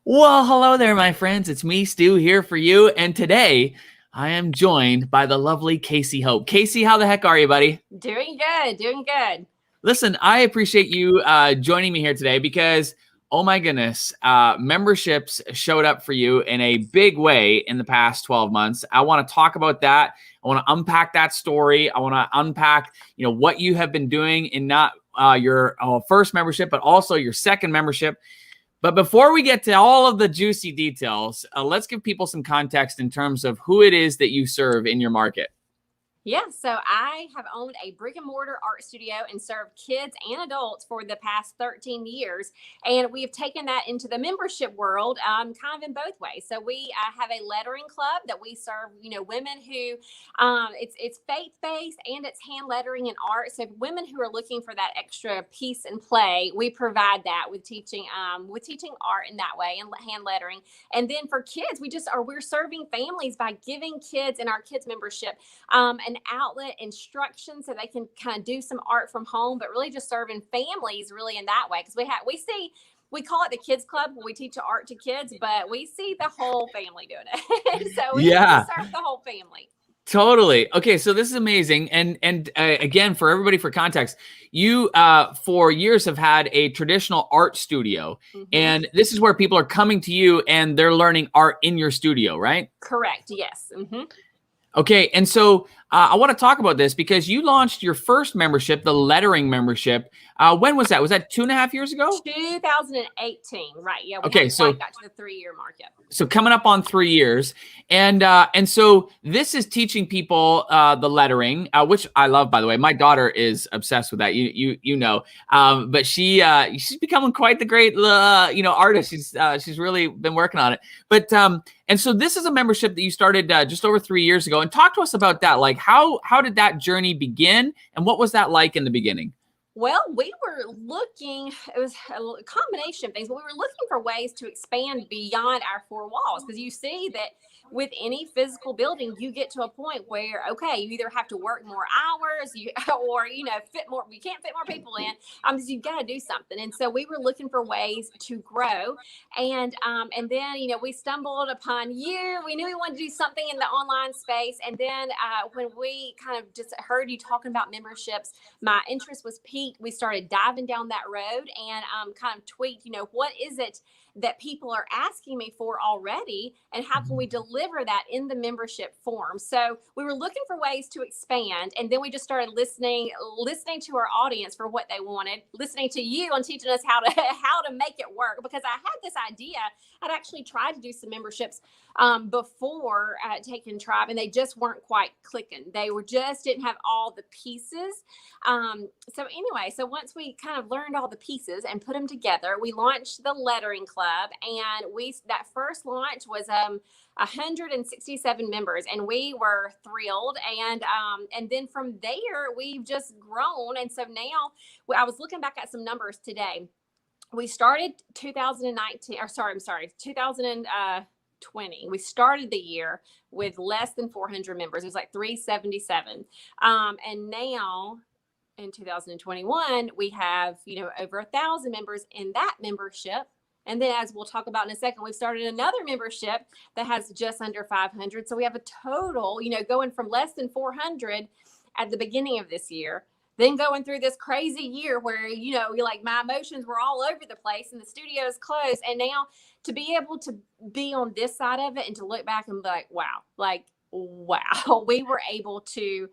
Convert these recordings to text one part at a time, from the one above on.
Well, hello there, my friends. It's me, Stu, here for you. And today I am joined by the lovely Casey Hope. Casey, how the heck are you, buddy? Doing good, doing good. Listen, I appreciate you joining me here today because, oh my goodness, memberships showed up for you in a big way in the past 12 months. I want to talk about that. I want to unpack that story. I want to unpack, what you have been doing in not your first membership, but also your second membership. But before we get to all of the juicy details, let's give people some context in terms of who it is that you serve in your market. Yeah, so I have owned a brick and mortar art studio and served kids and adults for the past 13 years. And we have taken that into the membership world kind of in both ways. So we have a lettering club that we serve, women who it's faith-based and it's hand lettering and art. So women who are looking for that extra piece and play, we provide that with teaching art in that way and hand lettering. And then for kids, we're serving families by giving kids in our kids membership an outlet instruction so they can kind of do some art from home, but really just serving families really in that way. Because we call it the kids club when we teach art to kids, but we see the whole family doing it. So we serve the whole family. Totally. Okay, so this is amazing. And again, for everybody, for context, you for years have had a traditional art studio, and this is where people are coming to you and they're learning art in your studio, right? Correct. Yes. Okay, and so I want to talk about this because you launched your first membership, the lettering membership. When was that? Was that 2.5 years ago? 2018, right? Yeah. Okay, so got to the 3-year mark. Yep. So coming up on 3 years, and so this is teaching people the lettering, which I love, by the way. My daughter is obsessed with that. But she's becoming quite the great artist. She's really been working on it. But and so this is a membership that you started just over 3 years ago. And talk to us about that. Like how did that journey begin, and what was that like in the beginning? Well, we were looking, it was a combination of things, but we were looking for ways to expand beyond our four walls. Because you see that with any physical building, you get to a point where, okay, you either have to work more hours, or you can't fit more people in. So you've got to do something. And so we were looking for ways to grow. And then, we stumbled upon you. We knew we wanted to do something in the online space. And then when we kind of just heard you talking about memberships, my interest was piqued. We started diving down that road and kind of tweaked, what is it that people are asking me for already, and how can we deliver that in the membership form? So we were looking for ways to expand, and then we just started listening to our audience for what they wanted, listening to you and teaching us how to make it work. Because I had this idea. I'd actually tried to do some memberships before taking Tribe, and they just weren't quite clicking. They didn't have all the pieces. So once we kind of learned all the pieces and put them together, we launched the lettering club, and that first launch was 167 members, and we were thrilled. And then from there, we've just grown. And so now I was looking back at some numbers today. We started 2019, or sorry, I'm sorry, 2020. We started the year with less than 400 members. It was like 377. And now in 2021, we have, over 1,000 members in that membership. And then, as we'll talk about in a second, we've started another membership that has just under 500. So we have a total, going from less than 400 at the beginning of this year, then going through this crazy year where, you're like, my emotions were all over the place and the studio is closed. And now to be able to be on this side of it and to look back and be like, wow, we were able to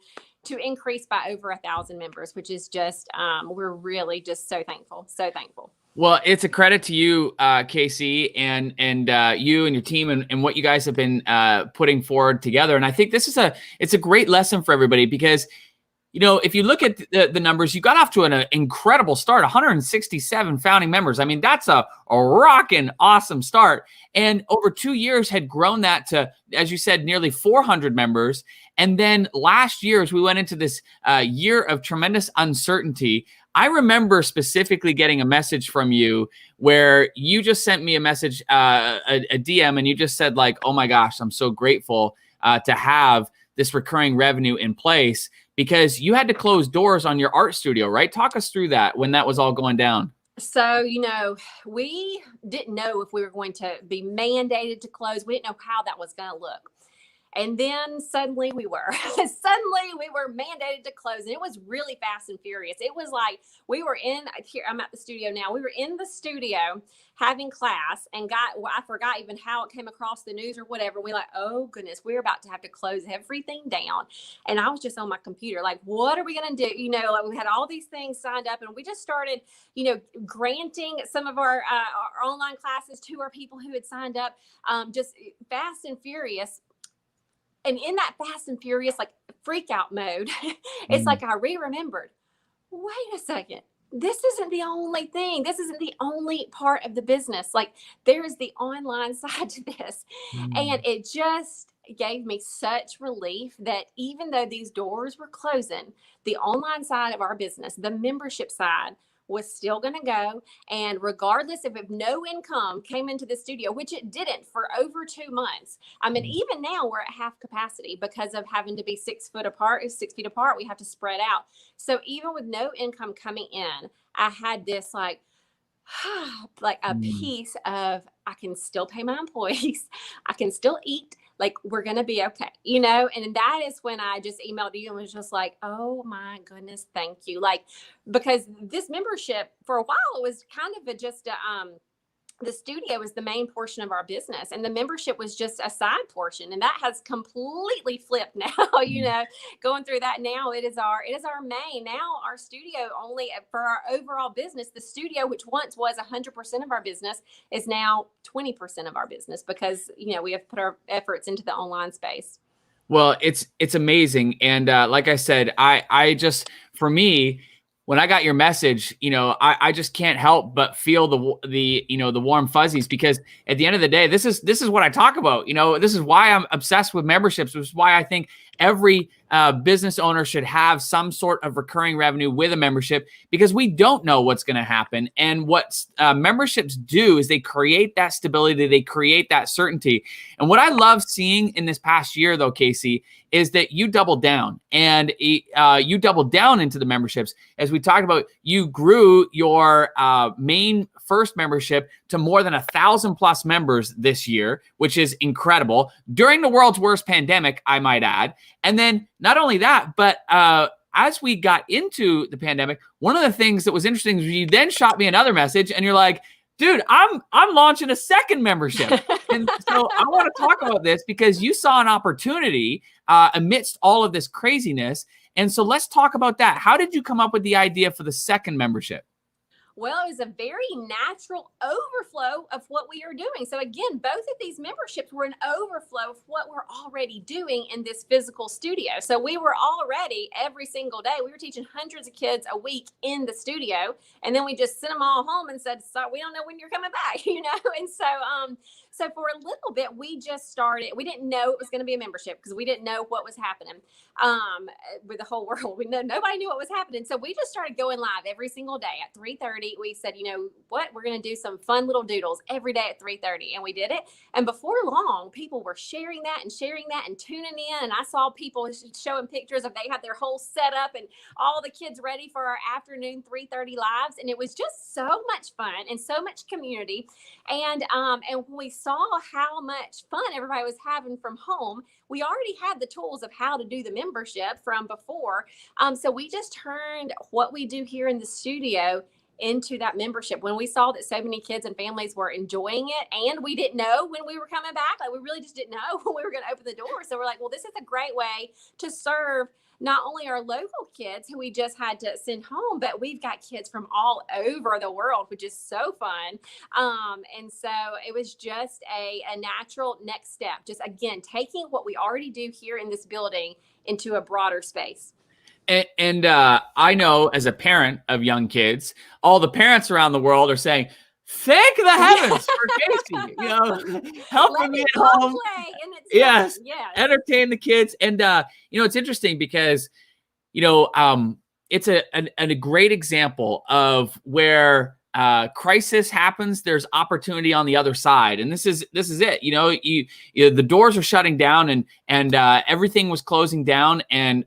increase by over 1,000 members, which is just, we're really just so thankful. Well, it's a credit to you, Casey, and you and your team and what you guys have been putting forward together. And I think it's a great lesson for everybody because, if you look at the numbers, you got off to an incredible start, 167 founding members. I mean, that's a rockin' awesome start. And over 2 years had grown that to, as you said, nearly 400 members. And then last year, as we went into this year of tremendous uncertainty, I remember specifically getting a message from you where you just sent me a message, a DM, and you just said like, oh my gosh, I'm so grateful to have this recurring revenue in place, because you had to close doors on your art studio, right? Talk us through that when that was all going down. So, we didn't know if we were going to be mandated to close. We didn't know how that was going to look. And then suddenly we were. Suddenly we were mandated to close. And it was really fast and furious. It was like we were here, I'm at the studio now. We were in the studio having class and I forgot even how it came across the news or whatever. We like, oh goodness, we're about to have to close everything down. And I was just on my computer, like, what are we going to do? Like we had all these things signed up and we just started, granting some of our online classes to our people who had signed up, just fast and furious. And in that fast and furious, like freak out mode, it's like I remembered, wait a second, this isn't the only thing. This isn't the only part of the business. Like there is the online side to this. And it just gave me such relief that even though these doors were closing, the online side of our business, the membership side, was still going to go. And regardless if no income came into the studio, which it didn't for over 2 months. I mean, even now we're at half capacity because of having to be 6 feet apart. We have to spread out. So even with no income coming in, I had this like a piece of, I can still pay my employees. I can still eat. Like, we're going to be okay, and that is when I just emailed you and was just like, oh my goodness, thank you. Like, because this membership for a while, it was kind of the studio was the main portion of our business and the membership was just a side portion. And that has completely flipped now, going through that now. It is our main. Now our studio only for our overall business, the studio, which once was 100% of our business, is now 20% of our business because, we have put our efforts into the online space. Well, it's amazing. And like I said, I just, for me, when I got your message, I just can't help but feel the warm fuzzies, because at the end of the day, this is what I talk about. This is why I'm obsessed with memberships. This is why I think every business owner should have some sort of recurring revenue with a membership, because we don't know what's going to happen. And what memberships do is they create that stability, they create that certainty. And what I love seeing in this past year, though, Casey, is that you doubled down and you doubled down into the memberships. As we talked about, you grew your main first membership to more than 1,000+ members this year, which is incredible during the world's worst pandemic, I might add. And then not only that, but as we got into the pandemic, one of the things that was interesting is you then shot me another message and you're like, dude, I'm launching a second membership. And so I want to talk about this because you saw an opportunity amidst all of this craziness. And so let's talk about that. How did you come up with the idea for the second membership? Well, it was a very natural overflow of what we are doing. So again, both of these memberships were an overflow of what we're already doing in this physical studio. So we were already every single day, we were teaching hundreds of kids a week in the studio. And then we just sent them all home and said, so we don't know when you're coming back, And so for a little bit, we just started, we didn't know it was going to be a membership because we didn't know what was happening with the whole world. Nobody knew what was happening. So we just started going live every single day at 3:30. We said, we're going to do some fun little doodles every day at 3:30. And we did it. And before long, people were sharing that and tuning in. And I saw people showing pictures of they had their whole setup and all the kids ready for our afternoon 3:30 lives. And it was just so much fun and so much community. And when we saw how much fun everybody was having from home, we already had the tools of how to do the membership from before. So we just turned what we do here in the studio into that membership. When we saw that so many kids and families were enjoying it, and we didn't know when we were coming back, like we really just didn't know when we were going to open the door. So we're like, well, this is a great way to serve not only our local kids who we just had to send home, but we've got kids from all over the world, which is so fun. And so it was just a natural next step. Just again, taking what we already do here in this building into a broader space. And I know as a parent of young kids, all the parents around the world are saying, thank the heavens for Casey, helping me at home. Yes, entertain the kids. And, it's interesting because, it's a great example of where crisis happens. There's opportunity on the other side. And this is it. The doors are shutting down and everything was closing down and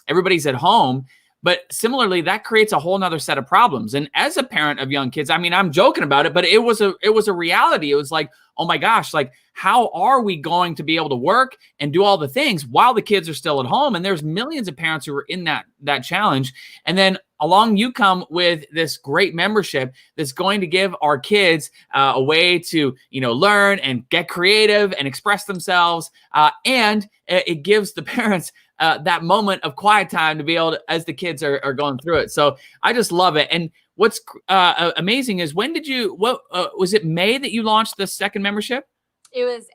everybody's at home. But similarly, that creates a whole nother set of problems. And as a parent of young kids, I mean, I'm joking about it, but it was a reality. It was like, oh my gosh, like, how are we going to be able to work and do all the things while the kids are still at home? And there's millions of parents who are in that challenge. And then along you come with this great membership that's going to give our kids a way to, learn and get creative and express themselves. And it gives the parents that moment of quiet time to be able to, as the kids are going through it. So I just love it. And what's amazing is was it May that you launched the second membership? It was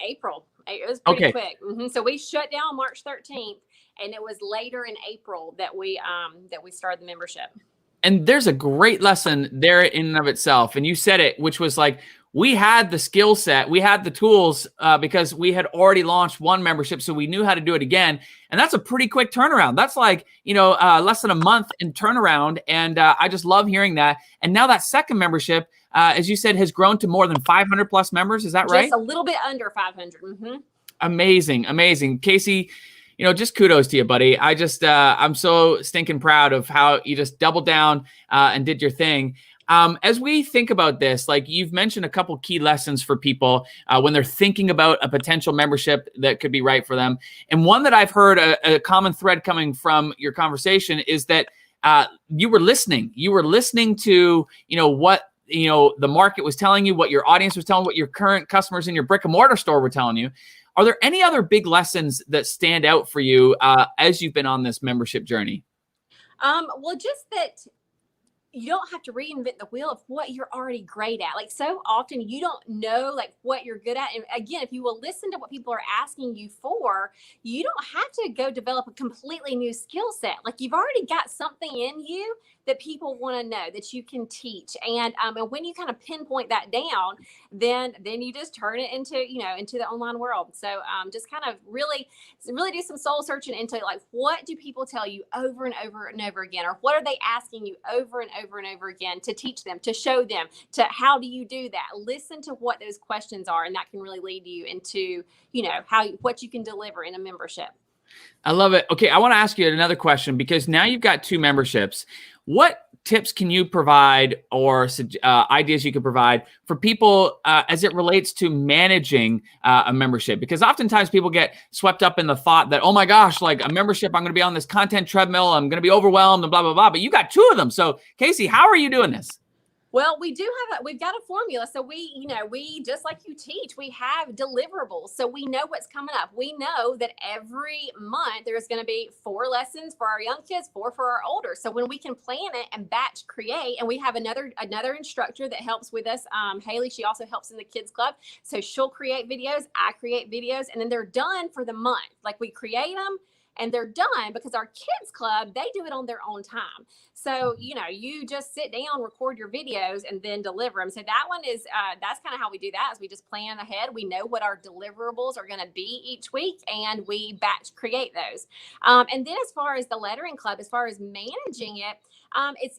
April. It was pretty quick. So we shut down March 13th, and it was later in April that we started the membership. And there's a great lesson there in and of itself. And you said it, which was like, we had the skill set, we had the tools because we had already launched one membership, so we knew how to do it again. And that's a pretty quick turnaround. That's like, less than a month in turnaround. And I just love hearing that. And now that second membership, as you said, has grown to more than 500 plus members. Is that right? Just a little bit under 500. Mm-hmm. Amazing. Casey, just kudos to you, buddy. I'm so stinking proud of how you just doubled down and did your thing. As we think about this, like you've mentioned a couple key lessons for people when they're thinking about a potential membership that could be right for them. And one that I've heard a common thread coming from your conversation is that you were listening. You were listening to, what the market was telling you, what your audience was telling, what your current customers in your brick and mortar store were telling you. Are there any other big lessons that stand out for you as you've been on this membership journey? Well, just that you don't have to reinvent the wheel of what you're already great at. Like, so often you don't know like what you're good at. And again, if you will listen to what people are asking you for, you don't have to go develop a completely new skill set. Like, you've already got something in you that people want to know that you can teach. And when you kind of pinpoint that down, then you just turn it into the online world. So just kind of really do some soul searching into like, what do people tell you over and over and over again, or what are they asking you over and over and over again to teach them, to show them, to how do you do that? Listen to what those questions are, and that can really lead you into what you can deliver in a membership. I love it. Okay, I want to ask you another question, because now you've got two memberships. What tips can you provide, or ideas you can provide for people as it relates to managing a membership? Because oftentimes people get swept up in the thought that, oh my gosh, like a membership, I'm going to be on this content treadmill, I'm going to be overwhelmed and blah, blah, blah. But you got two of them. So Casey, how are you doing this? Well, we've got a formula. So we just like you teach, we have deliverables. So we know what's coming up. We know that every month there's going to be 4 lessons for our young kids, 4 for our older. So when we can plan it and batch create, and we have another instructor that helps with us, Haley, she also helps in the kids club. So she'll create videos, I create videos, and then they're done for the month. Like, we create them and they're done, because our kids club, they do it on their own time. So, you just sit down, record your videos, and then deliver them. So that one is, that's kind of how we do that, is we just plan ahead. We know what our deliverables are going to be each week, and we batch create those. And then as far as the lettering club, as far as managing it,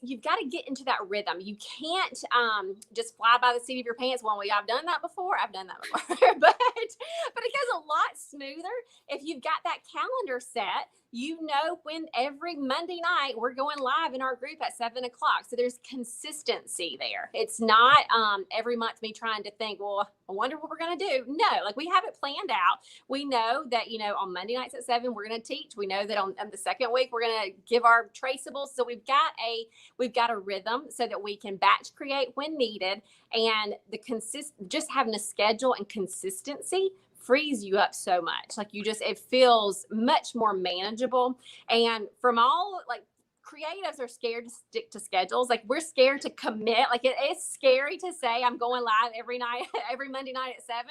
you've got to get into that rhythm. You can't just fly by the seat of your pants. Well, I've done that before. but it goes a lot smoother if you've got that calendar set. When every Monday night we're going live in our group at 7:00. So there's consistency there. It's not every month me trying to think, well, I wonder what we're going to do. No, like, we have it planned out. We know that, on Monday nights at 7, we're going to teach. We know that on the second week, we're going to give our traceables. So we've got a rhythm so that we can batch create when needed. And just having a schedule and consistency frees you up so much. Like, it feels much more manageable. And from all, like, creatives are scared to stick to schedules. Like, we're scared to commit. Like, it is scary to say I'm going live every night, every Monday night at 7.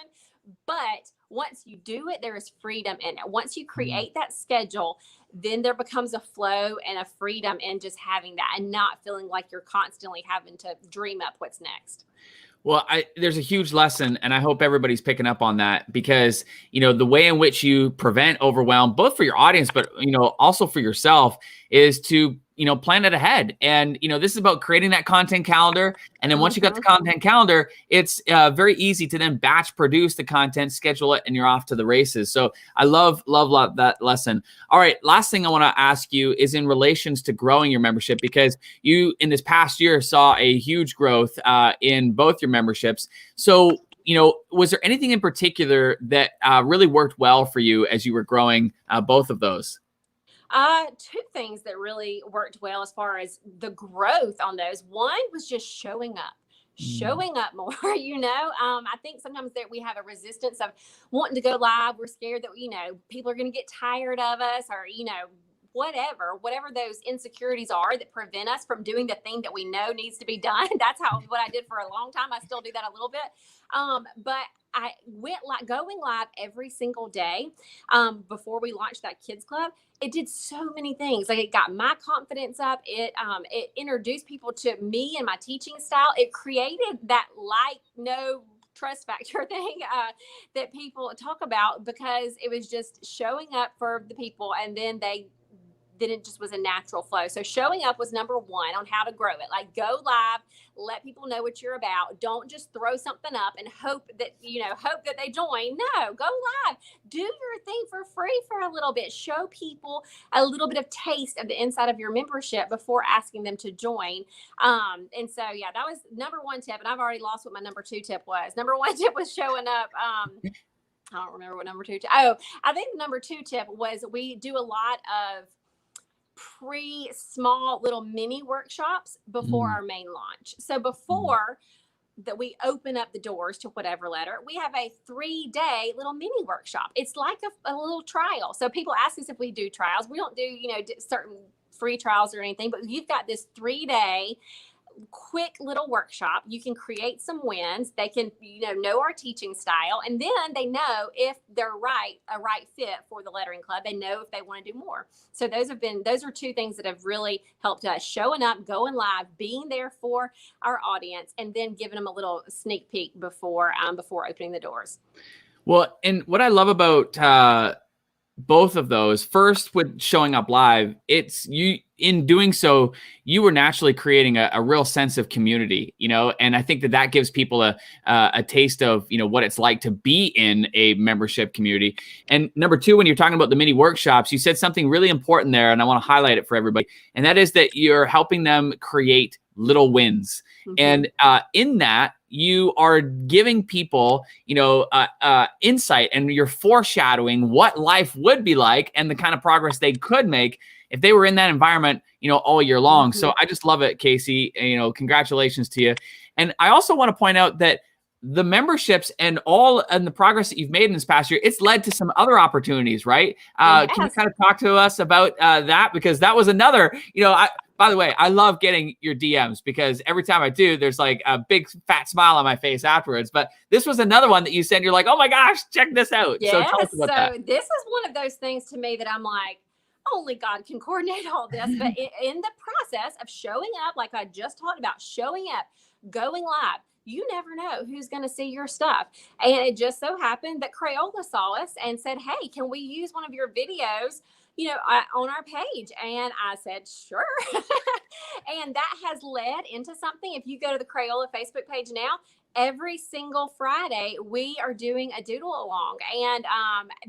But once you do it, there is freedom in it. Once you create that schedule, then there becomes a flow and a freedom in just having that, and not feeling like you're constantly having to dream up what's next. Well, there's a huge lesson, and I hope everybody's picking up on that, because, the way in which you prevent overwhelm, both for your audience, but, also for yourself, is to, plan it ahead. And, this is about creating that content calendar. And then once you got the content calendar, it's very easy to then batch produce the content, schedule it, and you're off to the races. So I love that lesson. All right. Last thing I want to ask you is in relations to growing your membership, because you in this past year saw a huge growth in both your memberships. So, was there anything in particular that really worked well for you as you were growing both of those? Two things that really worked well as far as the growth on those. One was just showing up more. I think sometimes that we have a resistance of wanting to go live. We're scared that, people are going to get tired of us, or, whatever those insecurities are that prevent us from doing the thing that we know needs to be done. That's what I did for a long time. I still do that a little bit. But I went going live every single day before we launched that kids club. It did so many things. Like, it got my confidence up. It introduced people to me and my teaching style. It created that no trust factor thing that people talk about, because it was just showing up for the people, and then it just was a natural flow. So showing up was number one on how to grow it. Like, go live, let people know what you're about. Don't just throw something up and hope that they join. No, go live, do your thing for free for a little bit. Show people a little bit of taste of the inside of your membership before asking them to join. And so, yeah, that was number one tip. And I've already lost what my number two tip was. Number one tip was showing up. I don't remember what number two tip. Oh, I think the number two tip was we do a lot of small little mini workshops before our main launch. So before that we open up the doors to whatever letter, we have a 3-day little mini workshop. It's like a little trial. So people ask us if we do trials. We don't do, certain free trials or anything, but you've got this 3-day quick little workshop. You can create some wins. They can, know our teaching style, and then they know if they're a right fit for the lettering club. They know if they want to do more. So those are two things that have really helped us: showing up, going live, being there for our audience, and then giving them a little sneak peek before opening the doors. Well, and what I love about both of those, first with showing up live, it's you. In doing so, you were naturally creating a real sense of community, and I think that gives people a taste of, what it's like to be in a membership community. And number two, when you're talking about the mini workshops, you said something really important there, and I want to highlight it for everybody. And that is that you're helping them create little wins. And in that, you are giving people, insight, and you're foreshadowing what life would be like and the kind of progress they could make if they were in that environment, all year long. So I just love it, Casey. Congratulations to you. And I also want to point out that the memberships and the progress that you've made in this past year, it's led to some other opportunities, right? Yes. Can you kind of talk to us about that? Because that was another, by the way, I love getting your DMs, because every time I do, there's like a big fat smile on my face afterwards. But this was another one that you said, you're like, oh my gosh, check this out. Yes. So tell us about that. This is one of those things to me that I'm like, only God can coordinate all this. But in the process of showing up, like I just talked about, showing up, going live, you never know who's going to see your stuff. And it just so happened that Crayola saw us and said, hey, can we use one of your videos, on our page? And I said, sure. And that has led into something. If you go to the Crayola Facebook page now, every single Friday we are doing a Doodle Along, and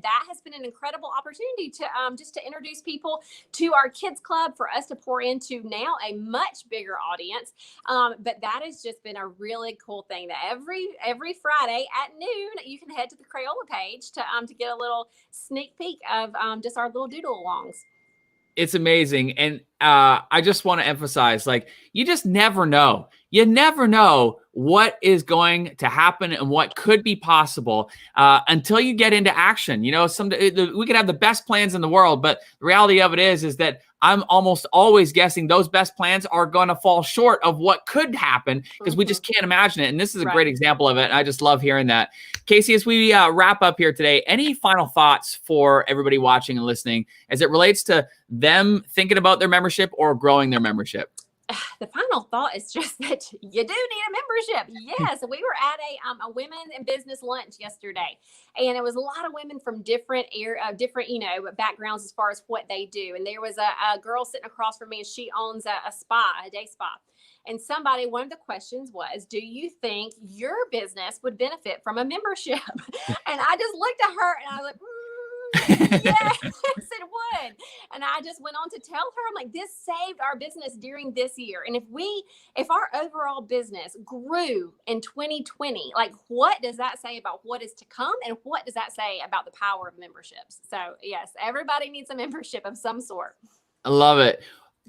that has been an incredible opportunity to just to introduce people to our kids club, for us to pour into now a much bigger audience. But that has just been a really cool thing, that every Friday at noon you can head to the Crayola page to get a little sneak peek of just our little Doodle Alongs. It's amazing. And I just want to emphasize, like, you just never know. You never know what is going to happen and what could be possible until you get into action. We could have the best plans in the world, but the reality of it is that I'm almost always guessing those best plans are going to fall short of what could happen, because we just can't imagine it. And this is a great example of it. And I just love hearing that. Casey, as we wrap up here today, any final thoughts for everybody watching and listening as it relates to them thinking about their membership or growing their membership? the final thought is just that you do need a membership. Yes, we were at a women in business lunch yesterday, and it was a lot of women from different backgrounds as far as what they do. And there was a girl sitting across from me, and she owns a spa, a day spa. And one of the questions was, do you think your business would benefit from a membership? And I just looked at her and I was like, yes, it would. And I just went on to tell her, I'm like, this saved our business during this year. And if our overall business grew in 2020, like, what does that say about what is to come? And what does that say about the power of memberships? So yes, everybody needs a membership of some sort. I love it.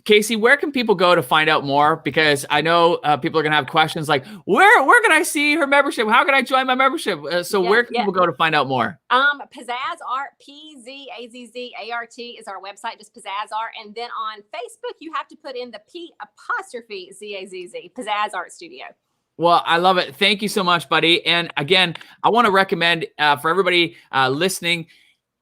Casey, where can people go to find out more? Because I know people are going to have questions like, where can I see her membership? How can I join my membership? Where can people go to find out more? Pizzazz Art, PZAZZART is our website, just Pizzazz Art. And then on Facebook, you have to put in the P'_ZAZZ, Pizzazz Art Studio. Well, I love it. Thank you so much, buddy. And again, I want to recommend for everybody listening,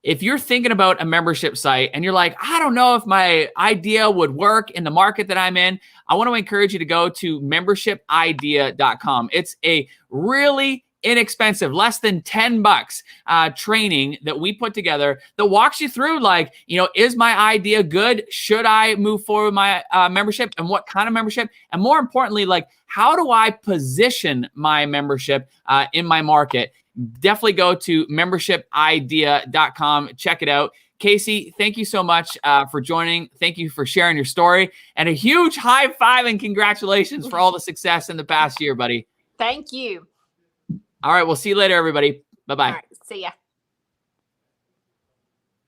if you're thinking about a membership site and you're like, I don't know if my idea would work in the market that I'm in, I want to encourage you to go to membershipidea.com. It's a really inexpensive, less than $10 training that we put together that walks you through, like, is my idea good? Should I move forward with my membership, and what kind of membership? And more importantly, like, how do I position my membership in my market? Definitely go to membershipidea.com. Check it out. Casey, thank you so much for joining. Thank you for sharing your story, and a huge high five and congratulations for all the success in the past year, buddy. Thank you. All right. We'll see you later, everybody. Bye-bye. All right, see ya.